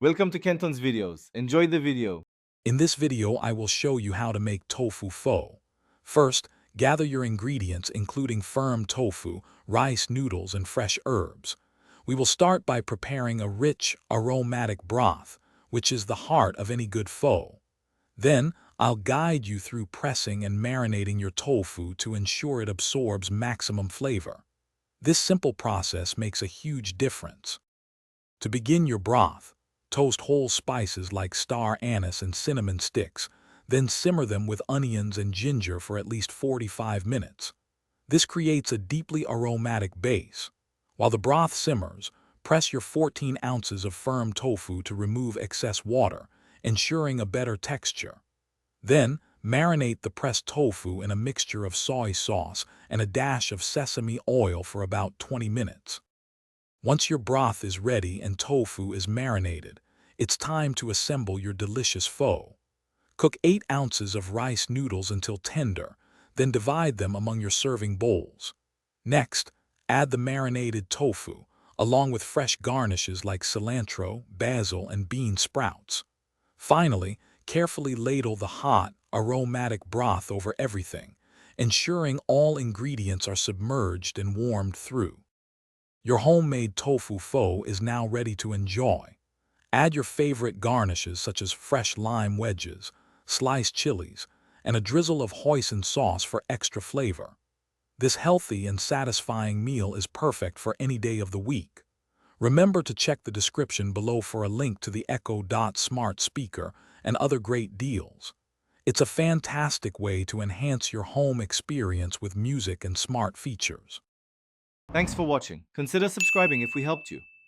Welcome to Kenton's videos. Enjoy the video. In this video, I will show you how to make tofu pho. First, gather your ingredients including firm tofu, rice noodles, and fresh herbs. We will start by preparing a rich, aromatic broth, which is the heart of any good pho. Then, I'll guide you through pressing and marinating your tofu to ensure it absorbs maximum flavor. This simple process makes a huge difference. To begin your broth, toast whole spices like star anise and cinnamon sticks, then simmer them with onions and ginger for at least 45 minutes. This creates a deeply aromatic base. While the broth simmers, press your 14 ounces of firm tofu to remove excess water, ensuring a better texture. Then, marinate the pressed tofu in a mixture of soy sauce and a dash of sesame oil for about 20 minutes. Once your broth is ready and tofu is marinated, it's time to assemble your delicious pho. Cook 8 ounces of rice noodles until tender, then divide them among your serving bowls. Next, add the marinated tofu, along with fresh garnishes like cilantro, basil, and bean sprouts. Finally, carefully ladle the hot, aromatic broth over everything, ensuring all ingredients are submerged and warmed through. Your homemade tofu pho is now ready to enjoy. Add your favorite garnishes such as fresh lime wedges, sliced chilies, and a drizzle of hoisin sauce for extra flavor. This healthy and satisfying meal is perfect for any day of the week. Remember to check the description below for a link to the Echo Dot smart speaker and other great deals. It's a fantastic way to enhance your home experience with music and smart features. Thanks for watching. Consider subscribing if we helped you.